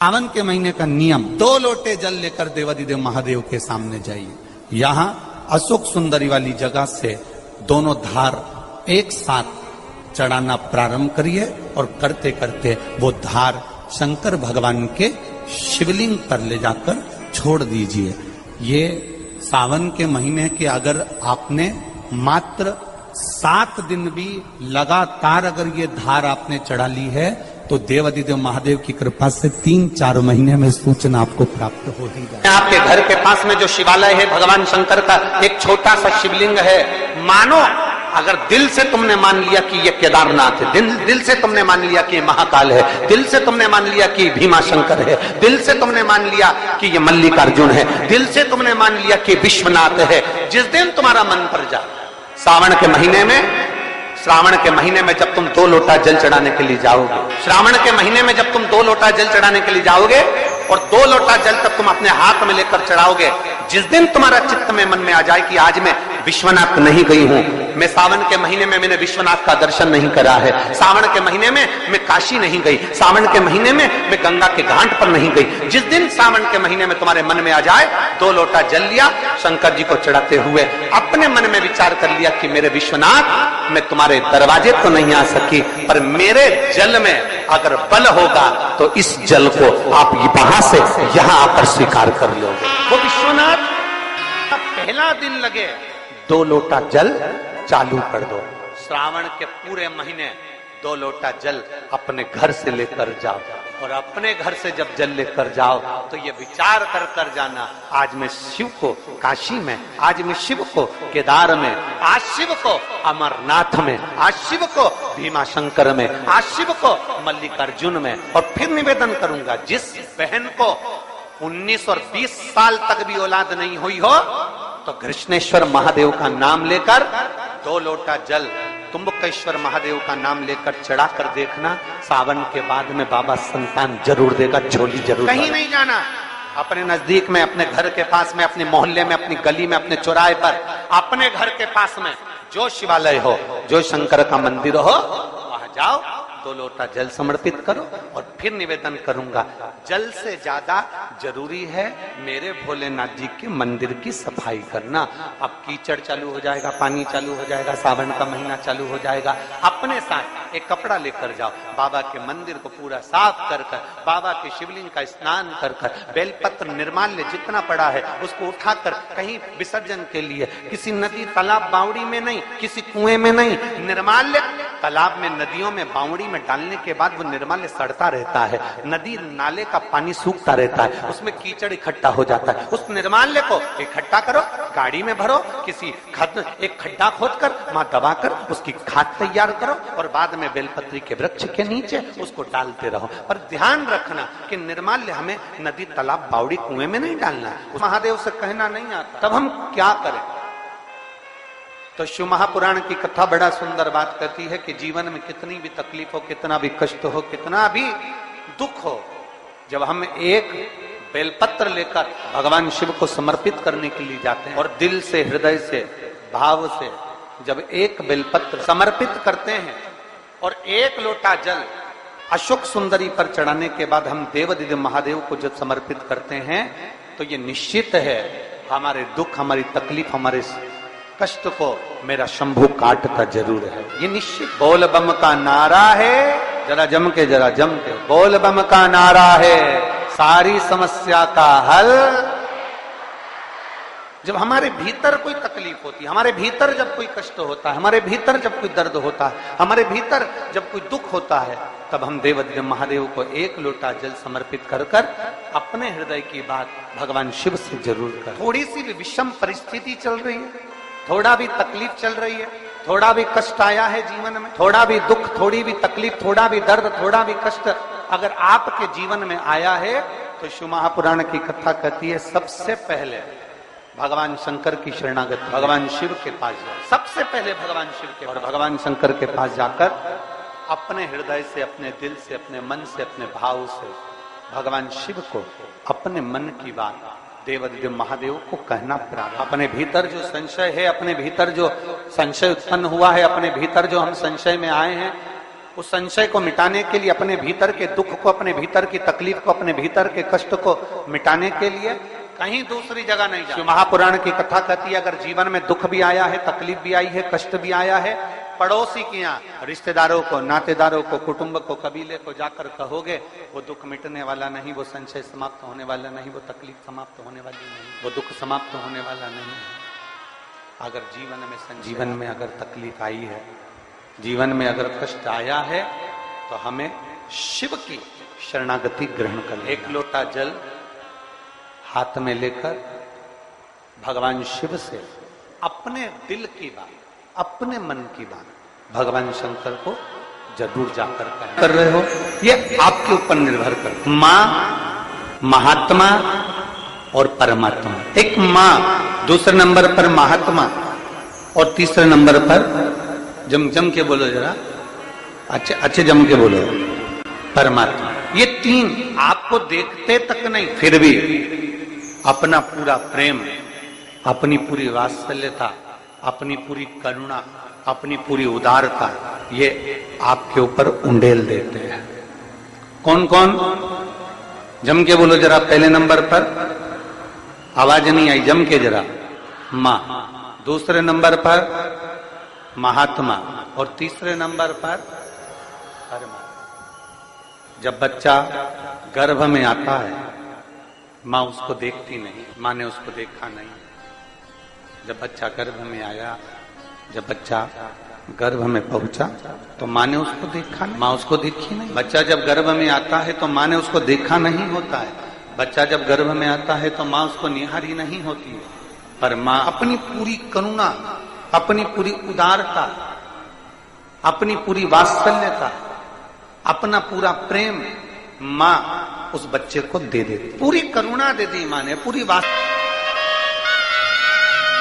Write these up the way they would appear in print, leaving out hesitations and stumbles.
सावन के महीने का नियम, 2 लोटे जल लेकर देवाधिदेव महादेव के सामने जाइए। यहाँ अशोक सुंदरी वाली जगह से दोनों धार एक साथ चढ़ाना प्रारंभ करिए और करते करते वो धार शंकर भगवान के शिवलिंग पर ले जाकर छोड़ दीजिए। ये सावन के महीने के अगर आपने मात्र 7 दिन भी लगातार अगर ये धार आपने चढ़ा ली है तो देवाधिदेव महादेव की कृपा से 3-4 महीने में सूचना आपको प्राप्त हो ही जाए। आपके घर के पास में जो शिवालय है भगवान शंकर का एक छोटा सा शिवलिंग है, मानो अगर दिल से तुमने मान लिया कि ये केदारनाथ है, दिल से तुमने मान लिया कि ये महाकाल है, दिल से तुमने मान लिया कि भीमा शंकर है, दिल से तुमने मान लिया कि ये मल्लिकार्जुन है, दिल से तुमने मान लिया कि विश्वनाथ है। जिस दिन तुम्हारा मन पर जा, श्रावण के महीने में जब तुम 2 लोटा जल चढ़ाने के लिए जाओगे, श्रावण के महीने में जब तुम 2 लोटा जल चढ़ाने के लिए जाओगे और 2 लोटा जल तक तुम अपने हाथ में लेकर चढ़ाओगे, जिस दिन तुम्हारा चित्त में मन में आ जाए कि आज मैं विश्वनाथ नहीं गई हूं, मैं सावन के महीने में मैंने विश्वनाथ का दर्शन नहीं करा है, सावन के महीने में मैं काशी नहीं गई, सावन के महीने में मैं गंगा के घाट पर नहीं गई, जिस दिन सावन के महीने में तुम्हारे मन में आ जाए 2 लोटा जल लिया, शंकर जी को चढ़ाते हुए अपने मन में विचार कर लिया कि मेरे विश्वनाथ मैं तुम्हारे दरवाजे तो नहीं आ सकी, पर मेरे जल में अगर बल होगा तो इस जल को आप वहां से यहां आकर स्वीकार कर लोगे। वो विश्वनाथ पहला दिन लगे 2 लोटा जल चालू कर दो, श्रावण के पूरे महीने 2 लोटा जल अपने घर से लेकर जाओ और अपने घर से जब जल लेकर जाओ तो ये विचार कर कर जाना, आज मैं शिव को काशी में, आज मैं शिव को केदार में, आज शिव को अमरनाथ में, आज शिव को भीमा शंकर में, आज शिव को मल्लिकार्जुन में। और फिर निवेदन करूंगा, जिस बहन को 19 और 20 साल तक भी औलाद नहीं हुई हो तो कृष्णेश्वर महादेव का नाम लेकर 2 लोटा जल तुम्बकेश्वर महादेव का नाम लेकर चढ़ा कर देखना, सावन के बाद में बाबा संतान जरूर देगा, झोली जरूर। कहीं नहीं जाना, अपने नजदीक में, अपने घर के पास में, अपने मोहल्ले में, अपनी गली में, अपने चौराहे पर, अपने घर के पास में जो शिवालय हो, जो शंकर का मंदिर हो, वहां जाओ, 2 लोटा जल समर्पित करो और फिर निवेदन करूंगा, जल से ज्यादा जरूरी है मेरे भोलेनाथ जी के मंदिर की सफाई करना। अब कीचड़ चालू हो जाएगा, पानी चालू हो जाएगा, सावन का महीना चालू हो जाएगा, अपने साथ एक कपड़ा लेकर जाओ, बाबा के मंदिर को पूरा साफ कर कर, बाबा के शिवलिंग का स्नान कर कर, बेलपत्र निर्माल्य जितना पड़ा है उसको उठाकर कहीं विसर्जन के लिए, किसी नदी तालाब बावड़ी में नहीं, किसी कुएं में नहीं, निर्माल्य तालाब में, नदियों में, बावड़ी में डालने के बाद वो निर्माल्य सड़ता रहता है, नदी नाले का पानी सूखता रहता है, उसमें कीचड़ इकट्ठा हो जाता है, उस निर्माल्य को इकट्ठा करो, गाड़ी में भरो, किसी एक खड्डा खोदकर वहां दबाकर उसकी खाद तैयार करो और बाद में बेलपत्री के वृक्ष के नीचे उसको डालते रहो। पर ध्यान रखना कि निर्माल्य हमें नदी तालाब बावड़ी कुएं में नहीं डालना है, महादेव से कहना नहीं आता। तब हम क्या करें? तो शिव महापुराण की कथा बड़ा सुंदर बात कहती है कि जीवन में कितनी भी तकलीफ हो, कितना भी कष्ट हो, कितना भी दुख हो, जब हम एक बेलपत्र लेकर भगवान शिव को समर्पित करने के लिए जाते हैं और दिल से, हृदय से, भाव से जब एक बेलपत्र समर्पित करते हैं और 1 लोटा जल अशोक सुंदरी पर चढ़ाने के बाद हम देवाधिदेव महादेव को जब समर्पित करते हैं तो ये निश्चित है हमारे दुख, हमारी तकलीफ, हमारे कष्ट को मेरा शंभू काटता जरूर है, ये निश्चित। बोल बम का नारा है, जरा जम के, जरा जम के, बोल बम का नारा है, सारी समस्या का हल। जब हमारे भीतर कोई तकलीफ होती है, हमारे भीतर जब कोई कष्ट होता है, हमारे भीतर जब कोई दर्द होता है, हमारे भीतर जब कोई दुख होता है, तब हम देवाधिदेव महादेव को 1 लोटा जल समर्पित कर कर अपने हृदय की बात भगवान शिव से जरूर कर। थोड़ी सी भी विषम परिस्थिति चल रही है, थोड़ा भी तकलीफ चल रही है, थोड़ा भी कष्ट आया है जीवन में, थोड़ा भी दुख, थोड़ी भी तकलीफ, थोड़ा भी दर्द, थोड़ा भी कष्ट अगर आपके जीवन में आया है तो शिव महापुराण की कथा कहती है सबसे पहले भगवान शंकर की शरणागत, भगवान शिव के पास जाओ, सबसे पहले भगवान शिव के, और भगवान शंकर के पास जाकर अपने हृदय से, अपने दिल से, अपने मन से, अपने भाव से भगवान शिव को अपने मन की बात देवाधिदेव महादेव को कहना प्रारंभ। अपने भीतर जो संशय है, अपने भीतर जो संशय उत्पन्न हुआ है, अपने भीतर जो हम संशय में आए हैं, उस संशय को मिटाने के लिए, अपने भीतर के दुख को, अपने भीतर की तकलीफ को, अपने भीतर के कष्ट को मिटाने के लिए कहीं दूसरी जगह नहीं जाना। महापुराण की कथा कहती है, अगर जीवन में दुख भी आया है, तकलीफ भी आई है, कष्ट भी आया है, पड़ोसी के यहाँ, रिश्तेदारों को, नातेदारों को, कुटुंब को, कबीले को जाकर कहोगे, वो दुख मिटने वाला नहीं, वो संशय समाप्त होने वाला नहीं, वो तकलीफ समाप्त होने वाली नहीं, वो दुख समाप्त होने वाला नहीं है। अगर जीवन में अगर तकलीफ आई है, जीवन में अगर कष्ट आया है, तो हमें शिव की शरणागति ग्रहण कर, एक लोटा जल हाथ में लेकर भगवान शिव से अपने दिल की बात, अपने मन की बात भगवान शंकर को जरूर जाकर कर रहे हो, ये आपके ऊपर निर्भर कर। माँ, महात्मा और परमात्मा। एक माँ, दूसरे नंबर पर महात्मा और तीसरे नंबर पर जम के बोलो जरा, अच्छे जम के बोलो, परमात्मा। ये तीन आपको देखते तक नहीं, फिर भी अपना पूरा प्रेम, अपनी पूरी वात्सल्यता, अपनी पूरी करुणा, अपनी पूरी उदारता, ये आपके ऊपर उंडेल देते हैं। कौन कौन? जम के बोलो जरा। पहले नंबर पर, आवाज नहीं आई, जम के जरा। माँ, दूसरे नंबर पर महात्मा और तीसरे नंबर पर परमात्मा। जब बच्चा गर्भ में आता है, माँ उसको देखती नहीं, माँ ने उसको देखा नहीं। जब बच्चा गर्भ में आया, जब बच्चा गर्भ में पहुंचा, तो माँ ने उसको देखा नहीं, माँ उसको देखी नहीं। बच्चा जब गर्भ में आता है तो माँ ने उसको देखा नहीं होता है। बच्चा जब गर्भ में आता है तो माँ उसको निहारी नहीं होती है। पर माँ अपनी पूरी करुणा, अपनी पूरी उदारता, अपनी पूरी वात्सल्यता, अपना पूरा प्रेम माँ उस बच्चे को दे देती, पूरी करुणा दे दी माँ ने, पूरी वात्सल्य।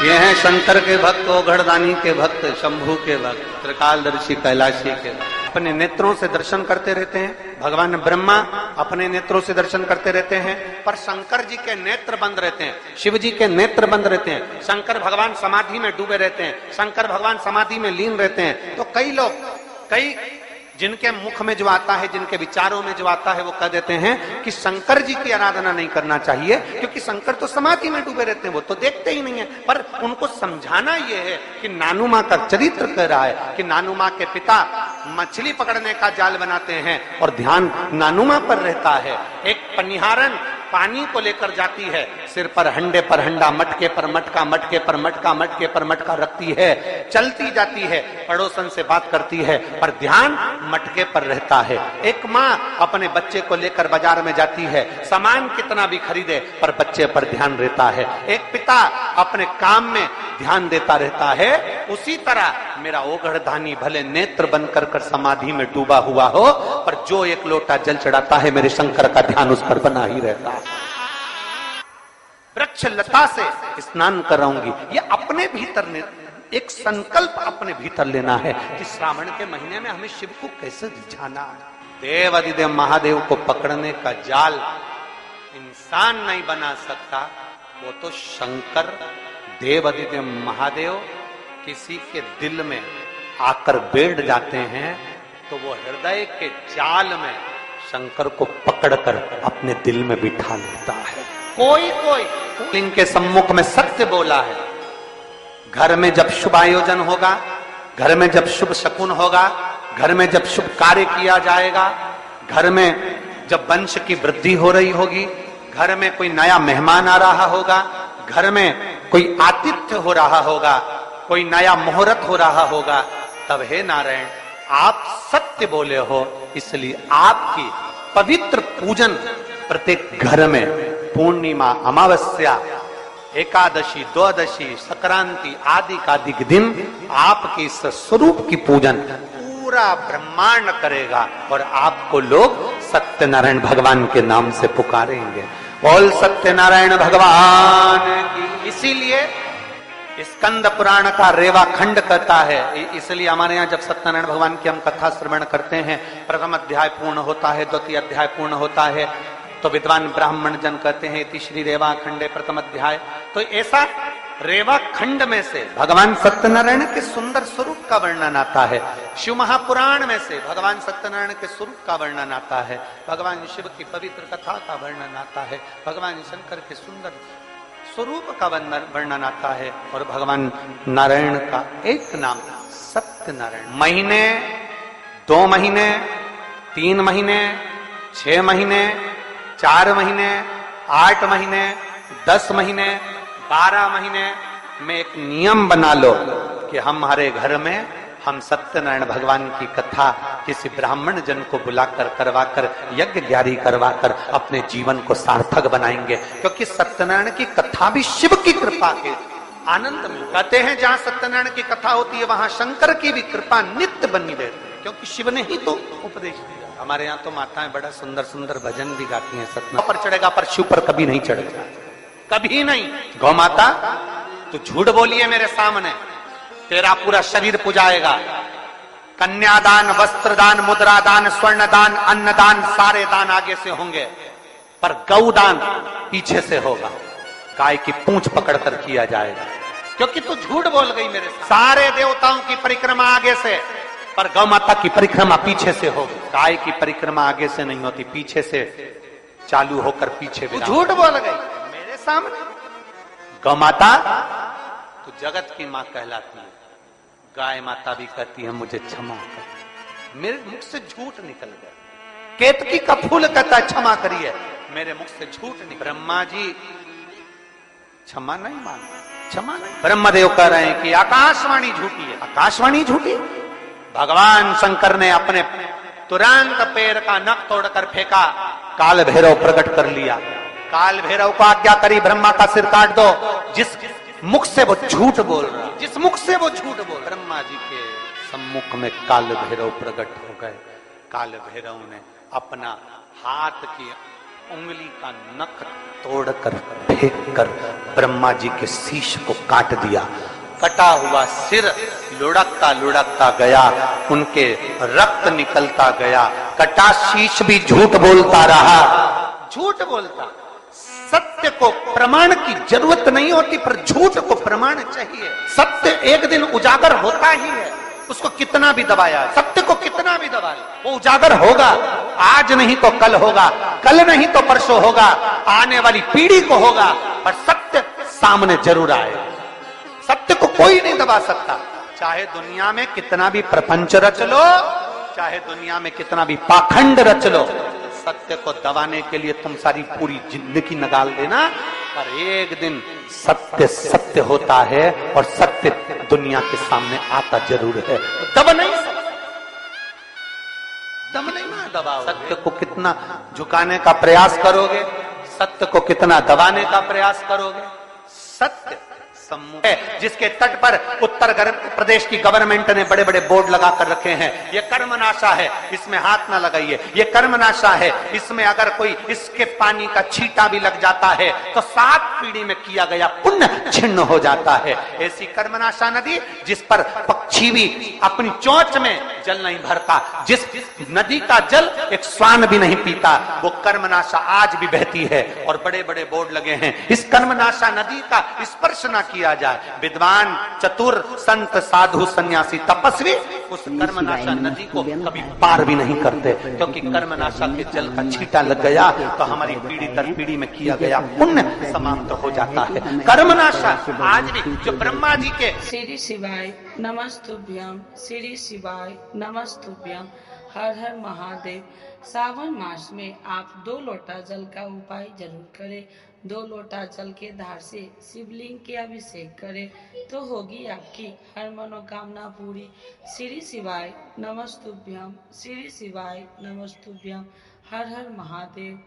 ये हैं शंकर के भक्त, ओघड़दानी के भक्त, शंभू के भक्त, त्रिकालदर्शी कैलाशी के भक्त। अपने नेत्रों से दर्शन करते रहते हैं। भगवान ब्रह्मा अपने नेत्रों से दर्शन करते रहते हैं, पर शंकर जी के नेत्र बंद रहते हैं, शिव जी के नेत्र बंद रहते हैं। शंकर भगवान समाधि में डूबे रहते हैं, शंकर भगवान समाधि में लीन रहते हैं। तो कई लोग, कई जिनके मुख में जो आता है, जिनके विचारों में जो आता है, वो कह देते हैं कि शंकर जी की आराधना नहीं करना चाहिए, क्योंकि शंकर तो समाधि में डूबे रहते हैं, वो तो देखते ही नहीं है। पर उनको समझाना ये है कि नानू माँ का चरित्र कह रहा है कि नानू माँ के पिता मछली पकड़ने का जाल बनाते हैं और ध्यान नानू माँ पर रहता है। एक पनिहारन पानी को लेकर जाती है, सिर पर हंडे पर हंडा, मटके पर मटका, मटके पर मटका, मटके पर मटका रखती है, चलती जाती है, पड़ोसन से बात करती है, पर ध्यान मटके पर रहता है। एक माँ अपने बच्चे को लेकर बाजार में जाती है, सामान कितना भी खरीदे पर बच्चे पर ध्यान रहता है। एक पिता अपने काम में ध्यान देता रहता है। उसी तरह मेरा ओघड़दानी भले नेत्र बंद कर कर समाधि में डूबा हुआ हो, पर जो एक लोटा जल चढ़ाता है, मेरे शंकर का ध्यान उस पर बना ही रहता है। वृक्ष लता से स्नान कराऊंगी, ये अपने भीतर ने एक संकल्प अपने भीतर लेना है कि श्रावण के महीने में हमें शिव को कैसे रिझाना है। देव अधिदेव महादेव को पकड़ने का जाल इंसान नहीं बना सकता, वो तो शंकर देव अधिदेव महादेव किसी के दिल में आकर बैठ जाते हैं, तो वो हृदय के जाल में शंकर को पकड़कर अपने दिल में बिठा लेता है। कोई लिंग के सम्मुख में सत्य बोला है। घर में जब शुभ आयोजन होगा, घर में जब शुभ शकुन होगा, घर में जब शुभ कार्य किया जाएगा, घर में जब वंश की वृद्धि हो रही होगी, घर में कोई नया मेहमान आ रहा होगा, घर में कोई आतिथ्य हो रहा होगा, कोई नया मुहूर्त हो रहा होगा, तब हे नारायण आप सत्य बोले हो, इसलिए आपकी पवित्र पूजन प्रत्येक घर में पूर्णिमा, अमावस्या, एकादशी, द्वादशी, संक्रांति आदि का दिन आपके इस स्वरूप की पूजन पूरा ब्रह्मांड करेगा और आपको लोग सत्यनारायण भगवान के नाम से पुकारेंगे। बोल सत्यनारायण भगवान की। इसीलिए स्कंद पुराण का रेवा खंड कहता है, इसलिए हमारे यहाँ जब सत्यनारायण भगवान की हम कथा श्रवण करते हैं, प्रथम अध्याय पूर्ण होता है, द्वितीय अध्याय पूर्ण होता है, तो विद्वान ब्राह्मण जन कहते हैं इति श्री रेवा खंडे प्रथम अध्याय। तो ऐसा रेवा खंड में से भगवान सत्यनारायण के सुंदर स्वरूप का वर्णन आता है। शिव महापुराण में से भगवान सत्यनारायण के स्वरूप का वर्णन आता है। भगवान शिव की पवित्र कथा का वर्णन आता है। भगवान शंकर के सुंदर स्वरूप का वर्णन आता है। और भगवान नारायण का एक नाम सत्यनारायण। महीने, 2 महीने, 3 महीने, 6 महीने, 4 महीने, 8 महीने, 10 महीने, 12 महीने में एक नियम बना लो कि हमारे घर में हम सत्यनारायण भगवान की कथा किसी ब्राह्मण जन को बुलाकर करवाकर यज्ञ ग्यारी करवाकर अपने जीवन को सार्थक बनाएंगे। क्योंकि सत्यनारायण की कथा भी शिव की कृपा के आनंद में कहते हैं, जहां सत्यनारायण की कथा होती है वहां शंकर की भी कृपा नित्य बनी रहती है, क्योंकि शिव ने ही तो उपदेश दिया। हमारे यहाँ तो माताएं बड़ा सुंदर सुंदर भजन भी गाती हैं। सत्यनारायण पर चढ़ेगा पर शिव पर कभी नहीं चढ़ेगा, कभी नहीं। गौ माता तू झूठ बोली है मेरे सामने, तेरा पूरा शरीर पुजाएगा। कन्यादान, वस्त्रदान, मुद्रादान, स्वर्णदान, अन्नदान, सारे दान आगे से होंगे, पर गौदान पीछे से होगा। गाय की पूंछ पकड़कर किया जाएगा, क्योंकि तू झूठ बोल गई मेरे साथ। सारे देवताओं की परिक्रमा आगे से, पर गौ माता की परिक्रमा पीछे से होगी। गाय की परिक्रमा आगे से नहीं होती, पीछे से चालू होकर पीछे। तू झूठ बोल गई मेरे सामने। गौ माता तू जगत की मां कहलाती है। गाय माता भी कहती है मुझे क्षमा कर, मेरे मुख से झूठ निकल गया। केतकी का फूल कहता है क्षमा करिए, मेरे मुख से झूठ निकल। ब्रह्मा जी क्षमा नहीं मांगते, क्षमा नहीं। ब्रह्मदेव कह रहे हैं कि आकाशवाणी झूठी है। आकाशवाणी झूठी? भगवान शंकर ने अपने तुरंत पैर का नख तोड़कर फेंका, काल भैरव प्रकट कर लिया। काल भैरव को आज्ञा करी ब्रह्मा का सिर काट दो। जिस मुख से वो झूठ बोल रहा, जिस मुख से वो झूठ बोल, ब्रह्मा जी के सम्मुख में काल भैरव प्रकट हो गए। काल भैरव ने अपना हाथ की उंगली का नख तोड़कर फेंककर ब्रह्मा जी के शीश को काट दिया। कटा हुआ सिर लुढ़कता लुढ़कता गया, उनके रक्त निकलता गया। कटा शीश भी झूठ बोलता रहा, झूठ बोलता। सत्य को प्रमाण की जरूरत नहीं होती, पर झूठ को प्रमाण चाहिए। सत्य एक दिन उजागर होता ही है, उसको कितना भी दबाया, सत्य को कितना भी दबा ले, वो उजागर होगा। आज नहीं तो कल होगा, कल नहीं तो परसों होगा, आने वाली पीढ़ी को होगा, पर सत्य सामने जरूर आएगा। सत्य को कोई नहीं दबा सकता। चाहे दुनिया में कितना भी प्रपंच रच लो, चाहे दुनिया में कितना भी पाखंड रच लो, सत्य को दबाने के लिए तुम सारी पूरी जिंदगी निकाल देना, पर एक दिन सत्य सत्य होता है और सत्य दुनिया के सामने आता जरूर है। दब नहीं सकता, दब नहीं ना दबाओ। सत्य को कितना झुकाने का प्रयास करोगे, सत्य को कितना दबाने का प्रयास करोगे। सत्य सम्मुख है, जिसके तट पर उत्तर प्रदेश की गवर्नमेंट ने बड़े बड़े बोर्ड लगाकर रखे हैं, ये कर्मनाशा है, इसमें हाथ ना लगाइए, ये कर्मनाशा है, इसमें अगर कोई इसके पानी का छींटा भी लग जाता है तो 7 पीढ़ी में किया गया पुण्य छिन्न हो जाता है। ऐसी कर्मनाशा नदी जिस पर पक्षी भी अपनी चोंच में जल नहीं भरता, जिस नदी का जल एक श्वान भी नहीं पीता, वो कर्मनाशा आज भी बहती है। और बड़े बड़े बोर्ड लगे हैं, इस कर्मनाशा नदी का स्पर्श ना किया जाए। विद्वान, चतुर, संत, साधु, सन्यासी, तपस्वी उस कर्मनाशा नदी को कभी पार भी नहीं करते, क्योंकि कर्मनाशा के जल का छींटा लग गया तो हमारी पीढ़ी दर पीढ़ी में किया गया पुण्य समाप्त हो जाता है। कर्मनाशा आज भी जो ब्रह्मा जी के श्री शिवाय नमस्तुभ्यम, श्री शिवाय नमस्तुभ्यम, हर हर महादेव। सावन मास में आप 2 लोटा जल का उपाय जरूर करें। 2 लोटा जल के धार से शिवलिंग के अभिषेक करें तो होगी आपकी हर मनोकामना पूरी। श्री शिवाय नमस्तुभ्यम, श्री शिवाय नमस्तुभ्यम, हर हर महादेव।